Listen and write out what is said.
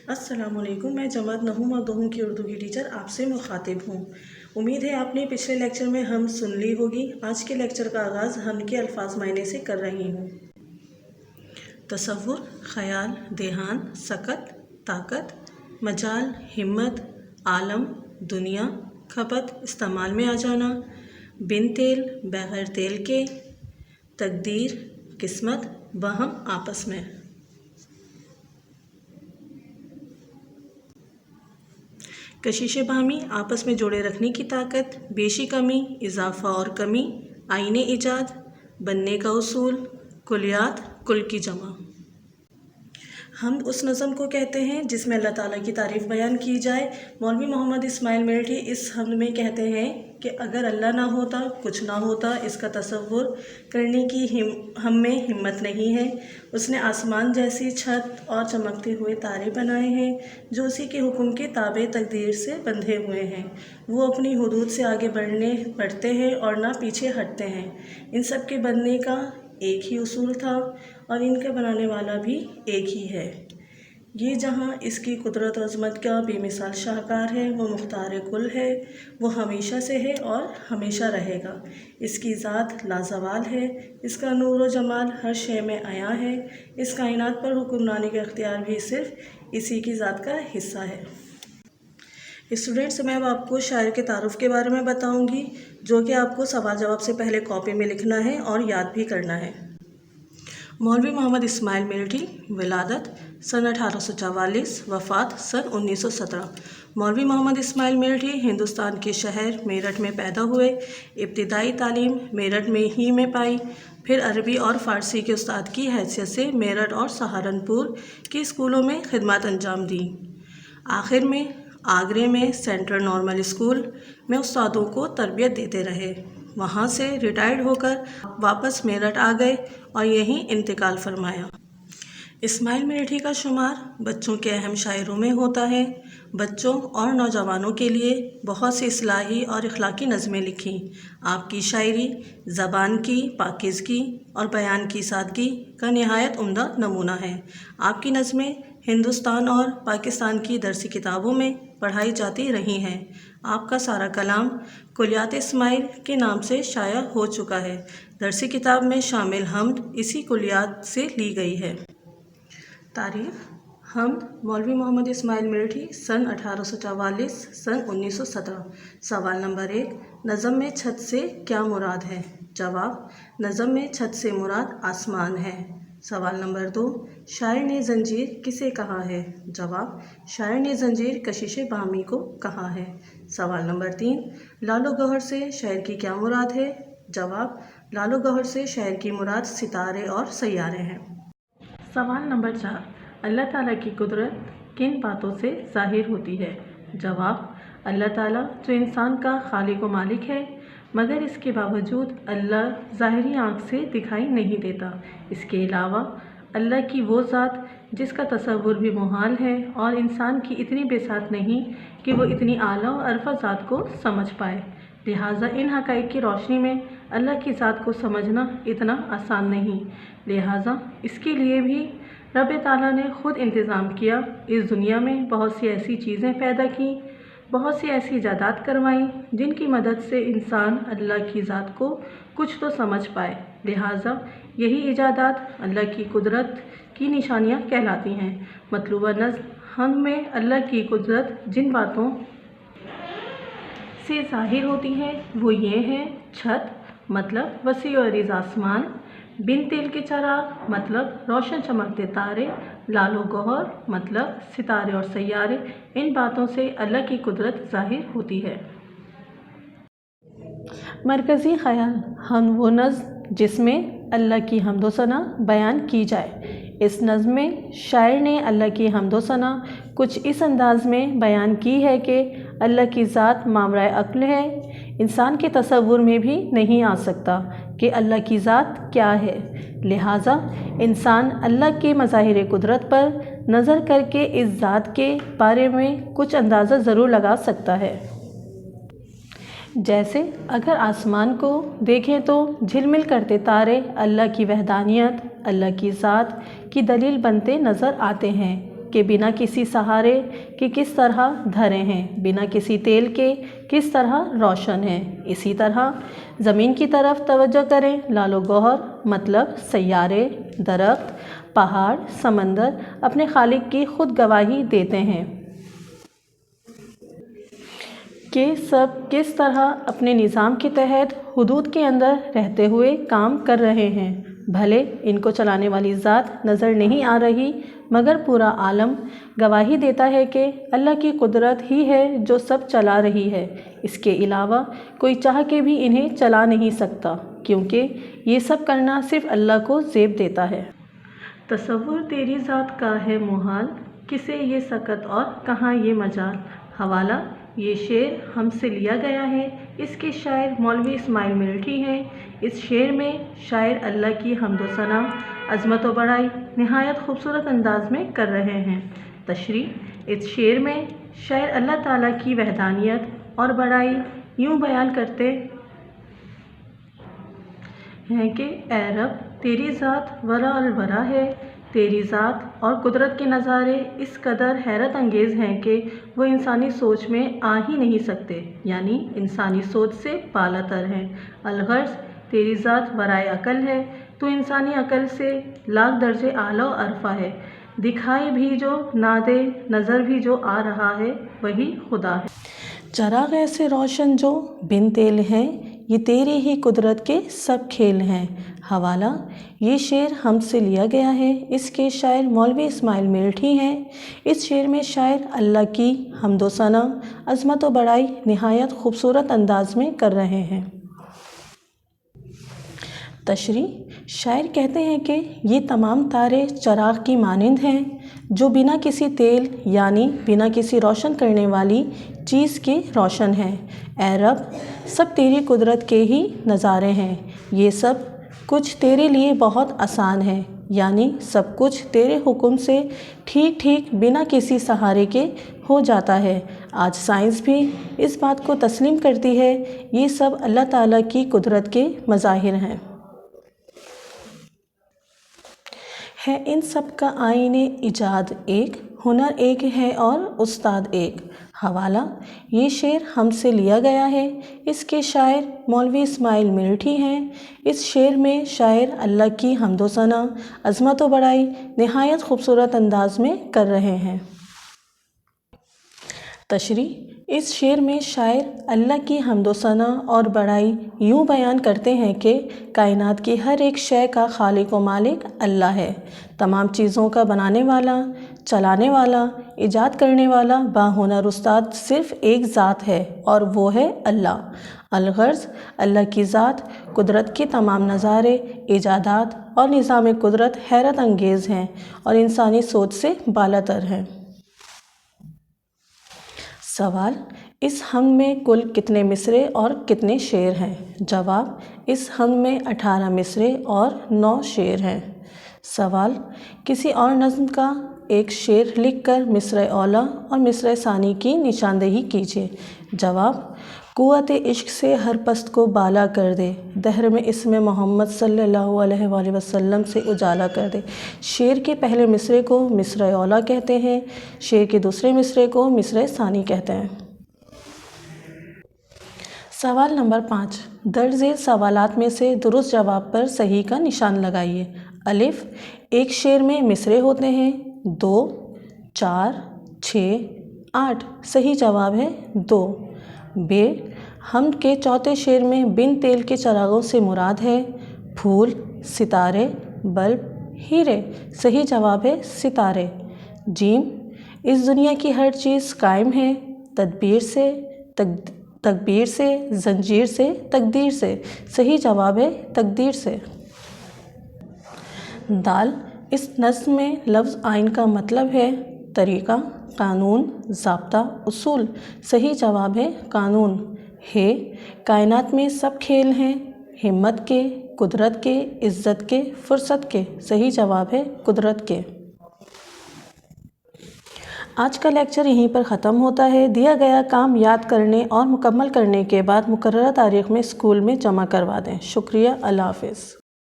अस्सलाम वालेकुम। मैं जमात नहूम और दोहूं की उर्दू की टीचर आपसे मुखातिब हूँ। उम्मीद है आपने पिछले लेक्चर में हम सुन ली होगी। आज के लेक्चर का आगाज़ हम के अल्फाज मायने से कर रही हूँ। तसव्वुर, ख़याल, देहान, सकत, ताकत, मजाल, हिम्मत, आलम, दुनिया, खपत, इस्तेमाल में आ जाना, बिन तेल, बग़ैर तेल के, तकदीर, किस्मत, बहम, आपस में। कशिश बाहमी, आपस में जोड़े रखने की ताकत, बेशी कमी, इजाफ़ा और कमी, आईने ईजाद, बनने का उसूल, कुलियात, कुल की जमा। हम उस नज़म को कहते हैं जिसमें अल्लाह ताला की तारीफ़ बयान की जाए। मौलवी मोहम्मद इस्माइल मेरठी इस हमद में कहते हैं कि अगर अल्लाह ना होता कुछ ना होता, इसका तसव्वुर करने की हम में हिम्मत नहीं है। उसने आसमान जैसी छत और चमकते हुए तारे बनाए हैं जो उसी के हुक्म के ताबे तकदीर से बंधे हुए हैं। वो अपनी हुदूद से आगे बढ़ते हैं और ना पीछे हटते हैं। इन सब के बनने का एक ही उसूल था और इनके बनाने वाला भी एक ही है। ये जहाँ इसकी कुदरत और अज़मत का बेमिसाल शाहकार है, वो मुख्तार कुल है, वो हमेशा से है और हमेशा रहेगा। इसकी ज़ात लाजवाल है, इसका नूर व जमाल हर शय में आया है। इस कायनात पर हुक्मरानी का इख्तियार भी सिर्फ इसी की ज़ात का हिस्सा है। स्टूडेंट्स, मैं अब आपको शायर के तारुफ़ के बारे में बताऊंगी, जो कि आपको सवाल जवाब से पहले कॉपी में लिखना है और याद भी करना है। मौलवी मोहम्मद इस्माइल मेरठी, विलादत सन 1844, वफ़ात सन 1917। मौलवी मोहम्मद इस्माइल मेरठी हिंदुस्तान के शहर मेरठ में पैदा हुए। इब्तिदाई तालीम मेरठ में ही में पाई, फिर अरबी और फ़ारसी के उस्ताद की हैसियत से मेरठ और सहारनपुर के स्कूलों में खिदमत अंजाम दी। आखिर में आगरे में सेंट्रल नॉर्मल स्कूल में उस्तादों को तरबियत देते रहे। वहाँ से रिटायर्ड होकर वापस मेरठ आ गए और यहीं इंतकाल फरमाया। इस्माइल मेरठी का शुमार बच्चों के अहम शायरों में होता है। बच्चों और नौजवानों के लिए बहुत सी इस्लाही और इखलाकी नज़में लिखी। आपकी शायरी ज़बान की पाकीज़गी और बयान की सादगी का निहायत उम्दा नमूना है। आपकी नज़में हिंदुस्तान और पाकिस्तान की दरसी किताबों में पढ़ाई जाती रही हैं। आपका सारा कलाम कुलियात इस्माइल के नाम से शाया हो चुका है। दरसी किताब में शामिल हमद इसी कुलियात से ली गई है। तारीफ़ हमद मौलवी मोहम्मद इस्माइल मेरठी सन 1844 सन 1917। सवाल नंबर 1, नज़म में छत से क्या मुराद है? जवाब, नज़म में छत से मुराद आसमान है। सवाल नंबर 2, शायर ने ज़ंजीर किसे कहा है? जवाब, शायर ने ज़ंजीर कशिश बाहमी को कहा है। सवाल नंबर 3, लालो गौहर से शायर की क्या मुराद है? जवाब, लालो गौहर से शायर की मुराद सितारे और सैयारे हैं। सवाल नंबर 4, अल्लाह ताला की कुदरत किन बातों से ज़ाहिर होती है? जवाब, अल्लाह ताला जो इंसान का खालिक व मालिक है, मगर इसके बावजूद अल्लाह ज़ाहिरी आँख से दिखाई नहीं देता। इसके अलावा अल्लाह की वो ज़ात जिसका तसव्वुर भी मुहाल है और इंसान की इतनी बेसात नहीं कि वो इतनी आला और अरफा ज़ात को समझ पाए। लिहाजा इन हक़ाइक़ की रोशनी में अल्लाह की ज़ात को समझना इतना आसान नहीं। लिहाजा इसके लिए भी रब ताला ने ख़ुद इंतज़ाम किया। इस दुनिया में बहुत सी ऐसी चीज़ें पैदा की, बहुत सी ऐसी इजादात करवाई जिनकी मदद से इंसान अल्लाह की ज़ात को कुछ तो समझ पाए। लिहाजा यही इजादात अल्लाह की कुदरत की निशानियाँ कहलाती हैं। मतलूबा हम में अल्लाह की कुदरत जिन बातों से ज़ाहिर होती है वो ये हैं: छत मतलब वसी और अरीज़ आसमान, बिन तेल के चराग मतलब रोशन चमकते तारे, लालो गौहर मतलब सितारे और सैयारे। इन बातों से अल्लाह की कुदरत ज़ाहिर होती है। मरकज़ी ख़याल हम वो नज़्म जिसमें अल्लाह की हम्दो सना बयान की जाए। इस नज़्म में शायर ने अल्लाह की हम्दो सना कुछ इस अंदाज में बयान की है कि अल्लाह की ज़ात मामराए अक्ल है। इंसान के तसव्वुर में भी नहीं आ सकता कि अल्लाह की ज़ात क्या है। लिहाजा इंसान अल्लाह के मज़ाहिर कुदरत पर नज़र करके इस ज़ात के बारे में कुछ अंदाज़ा ज़रूर लगा सकता है। जैसे अगर आसमान को देखें तो झिलमिल करते तारे अल्लाह की वहदानियत, अल्लाह की ज़ात की दलील बनते नज़र आते हैं کہ بنا کسی سہارے کے کس طرح دھرے ہیں، بنا کسی تیل کے کس طرح روشن ہیں۔ اسی طرح زمین کی طرف توجہ کریں، لعل و گوہر مطلب سیارے، درخت، پہاڑ، سمندر اپنے خالق کی خود گواہی دیتے ہیں کہ سب کس طرح اپنے نظام کے تحت حدود کے اندر رہتے ہوئے کام کر رہے ہیں۔ بھلے ان کو چلانے والی ذات نظر نہیں آ رہی، مگر پورا عالم گواہی دیتا ہے کہ اللہ کی قدرت ہی ہے جو سب چلا رہی ہے۔ اس کے علاوہ کوئی چاہ کے بھی انہیں چلا نہیں سکتا، کیونکہ یہ سب کرنا صرف اللہ کو زیب دیتا ہے۔ تصور تیری ذات کا ہے محال، کسے یہ سکت اور کہاں یہ مجال۔ حوالہ، یہ شعر ہم سے لیا گیا ہے، اس کے شاعر مولوی اسماعیل ملٹری ہیں۔ اس شعر میں شاعر اللہ کی حمد و ثنا، عظمت و بڑائی نہایت خوبصورت انداز میں کر رہے ہیں۔ تشریح: اس شعر میں شاعر اللہ تعالیٰ کی وحدانیت اور بڑائی یوں بیان کرتے ہیں کہ اے رب، تیری ذات ورا الورا ہے، تیری ذات اور قدرت کے نظارے اس قدر حیرت انگیز ہیں کہ وہ انسانی سوچ میں آ ہی نہیں سکتے، یعنی انسانی سوچ سے بالا تر ہیں۔ الغرض تیری ذات ورائے عقل ہے، تو انسانی عقل سے لاکھ درجے اعلیٰ و ارفع ہے۔ دکھائی بھی جو نہ دے، نظر بھی جو آ رہا ہے، وہی خدا ہے۔ چراغ ایسے روشن جو بن تیل ہیں، یہ تیری ہی قدرت کے سب کھیل ہیں۔ حوالہ: یہ شعر ہم سے لیا گیا ہے، اس کے شاعر مولوی اسماعیل ملٹری ہیں۔ اس شعر میں شاعر اللہ کی حمد و ثنا، عظمت و بڑائی نہایت خوبصورت انداز میں کر رہے ہیں۔ تشریح: شاعر کہتے ہیں کہ یہ تمام تارے چراغ کی مانند ہیں جو بنا کسی تیل یعنی بنا کسی روشن کرنے والی چیز کے روشن ہیں۔ اے رب، سب تیری قدرت کے ہی نظارے ہیں، یہ سب کچھ تیرے لیے بہت آسان ہے، یعنی سب کچھ تیرے حکم سے ٹھیک ٹھیک بنا کسی سہارے کے ہو جاتا ہے۔ آج سائنس بھی اس بات کو تسلیم کرتی ہے، یہ سب اللہ تعالیٰ کی قدرت کے مظاہر ہیں۔ ہے ان سب کا آئین ایجاد ایک، ہنر ایک ہے اور استاد ایک۔ حوالہ: یہ شعر ہم سے لیا گیا ہے، اس کے شاعر مولوی اسماعیل ملٹری ہیں۔ اس شعر میں شاعر اللہ کی حمد و ثنا، عظمت و بڑائی نہایت خوبصورت انداز میں کر رہے ہیں۔ تشریح: اس شعر میں شاعر اللہ کی حمد و ثنا اور بڑائی یوں بیان کرتے ہیں کہ کائنات کی ہر ایک شے کا خالق و مالک اللہ ہے۔ تمام چیزوں کا بنانے والا، چلانے والا، ایجاد کرنے والا باہنر استاد صرف ایک ذات ہے اور وہ ہے اللہ۔ الغرض اللہ کی ذات، قدرت کے تمام نظارے، ایجادات اور نظام قدرت حیرت انگیز ہیں اور انسانی سوچ سے بالا تر ہیں۔ سوال: اس حمد میں کل کتنے مصرعے اور کتنے شعر ہیں؟ جواب: اس حمد میں 18 مصرعے اور 9 شعر ہیں۔ سوال: کسی اور نظم کا ایک شعر لکھ کر مصرع اولی اور مصرع ثانی کی نشاندہی کیجیے۔ جواب: قوت عشق سے ہر پست کو بالا کر دے، دہر میں اسم محمد صلی اللہ علیہ وآلہ وسلم سے اجالا کر دے۔ شعر کے پہلے مصرعے کو مصرع اولی کہتے ہیں، شعر کے دوسرے مصرعے کو مصرع ثانی کہتے ہیں۔ سوال نمبر 5، درج ذیل سوالات میں سے درست جواب پر صحیح کا نشان لگائیے۔ الف: ایک شعر میں مصرعے ہوتے ہیں 2، 4، 6، 8۔ صحیح جواب ہے 2۔ ب: حمد کے چوتھے شعر میں بن تیل کے چراغوں سے مراد ہے پھول، ستارے، بلب، ہیرے۔ صحیح جواب ہے ستارے۔ ج: اس دنیا کی ہر چیز قائم ہے تدبیر سے، زنجیر سے، تقدیر سے۔ صحیح جواب ہے تقدیر سے۔ د: اس نظم میں لفظ آئین کا مطلب ہے طریقہ، قانون، ضابطہ، اصول۔ صحیح جواب ہے قانون۔ ہ: کائنات میں سب کھیل ہیں ہمت کے، قدرت کے، عزت کے، فرصت کے۔ صحیح جواب ہے قدرت کے۔ آج کا لیکچر یہیں پر ختم ہوتا ہے۔ دیا گیا کام یاد کرنے اور مکمل کرنے کے بعد مقررہ تاریخ میں اسکول میں جمع کروا دیں۔ شکریہ۔ اللہ حافظ۔